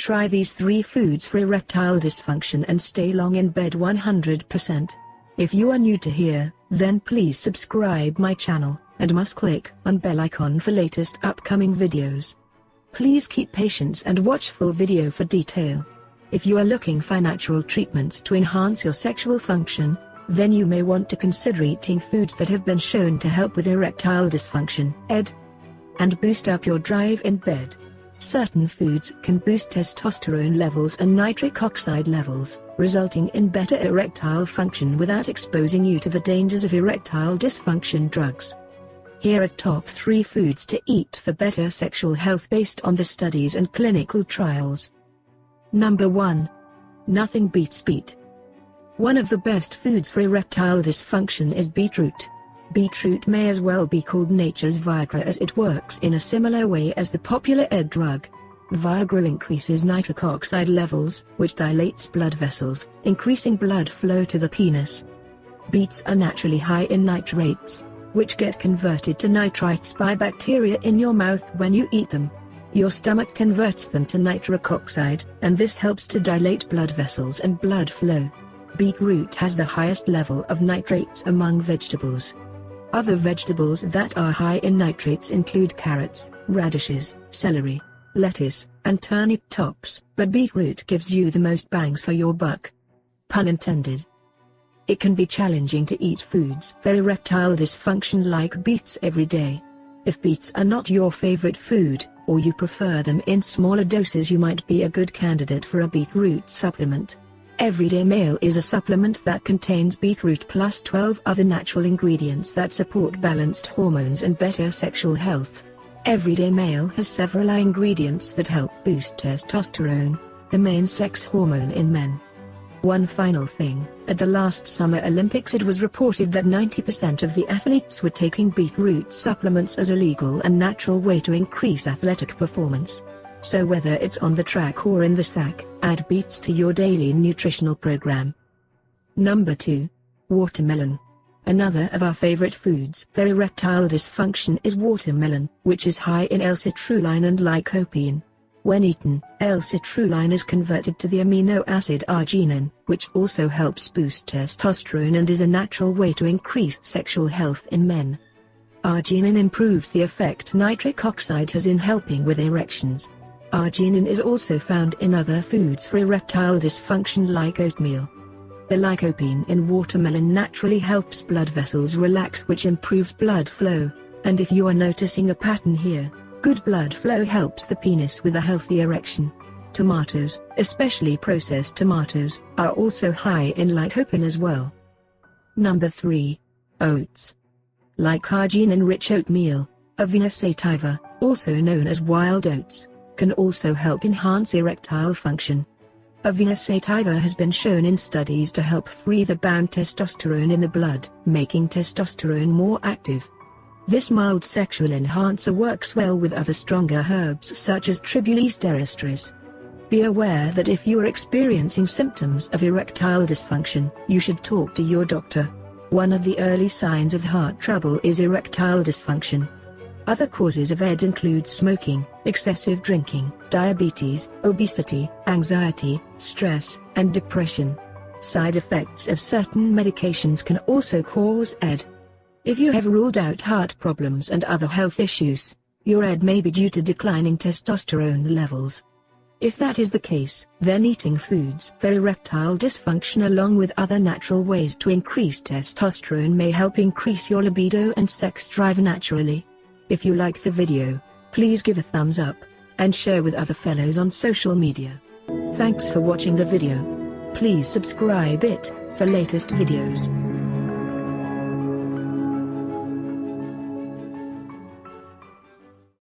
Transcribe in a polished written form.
Try these 3 foods for erectile dysfunction and stay long in bed 100%. If you are new to here, then please subscribe my channel, and must click on bell icon for latest upcoming videos. Please keep patience and watch full video for detail. If you are looking for natural treatments to enhance your sexual function, then you may want to consider eating foods that have been shown to help with erectile dysfunction, and boost up your drive in bed. Certain foods can boost testosterone levels and nitric oxide levels, resulting in better erectile function without exposing you to the dangers of erectile dysfunction drugs. Here are top 3 foods to eat for better sexual health based on the studies and clinical trials. Number 1. Nothing beats beet. One of the best foods for erectile dysfunction is beetroot. Beetroot may as well be called nature's Viagra, as it works in a similar way as the popular drug. Viagra increases nitric oxide levels, which dilates blood vessels, increasing blood flow to the penis. Beets are naturally high in nitrates, which get converted to nitrites by bacteria in your mouth when you eat them. Your stomach converts them to nitric oxide, and this helps to dilate blood vessels and blood flow. Beetroot has the highest level of nitrates among vegetables. Other vegetables that are high in nitrates include carrots, radishes, celery, lettuce, and turnip tops, but beetroot gives you the most bangs for your buck. Pun intended. It can be challenging to eat foods for erectile dysfunction like beets every day. If beets are not your favorite food, or you prefer them in smaller doses, you might be a good candidate for a beetroot supplement. Everyday Male is a supplement that contains beetroot plus 12 other natural ingredients that support balanced hormones and better sexual health. Everyday Male has several ingredients that help boost testosterone, the main sex hormone in men. One final thing, at the last Summer Olympics it was reported that 90% of the athletes were taking beetroot supplements as a legal and natural way to increase athletic performance. So whether it's on the track or in the sack, add beets to your daily nutritional program. Number 2. Watermelon. Another of our favorite foods for erectile dysfunction is watermelon, which is high in L-citrulline and lycopene. When eaten, L-citrulline is converted to the amino acid arginine, which also helps boost testosterone and is a natural way to increase sexual health in men. Arginine improves the effect nitric oxide has in helping with erections. Arginine is also found in other foods for erectile dysfunction like oatmeal. The lycopene in watermelon naturally helps blood vessels relax, which improves blood flow, and if you are noticing a pattern here, good blood flow helps the penis with a healthy erection. Tomatoes, especially processed tomatoes, are also high in lycopene as well. Number 3. Oats. Like arginine-rich oatmeal, Avena sativa, also known as wild oats, can also help enhance erectile function. Avena sativa has been shown in studies to help free the bound testosterone in the blood, making testosterone more active. This mild sexual enhancer works well with other stronger herbs such as Tribulus terrestris. Be aware that if you are experiencing symptoms of erectile dysfunction, you should talk to your doctor. One of the early signs of heart trouble is erectile dysfunction. Other causes of ED include smoking, excessive drinking, diabetes, obesity, anxiety, stress, and depression. Side effects of certain medications can also cause ED. If you have ruled out heart problems and other health issues, your ED may be due to declining testosterone levels. If that is the case, then eating foods for erectile dysfunction along with other natural ways to increase testosterone may help increase your libido and sex drive naturally. If you like the video, please give a thumbs up, and share with other fellows on social media. Thanks for watching the video. Please subscribe it for latest videos.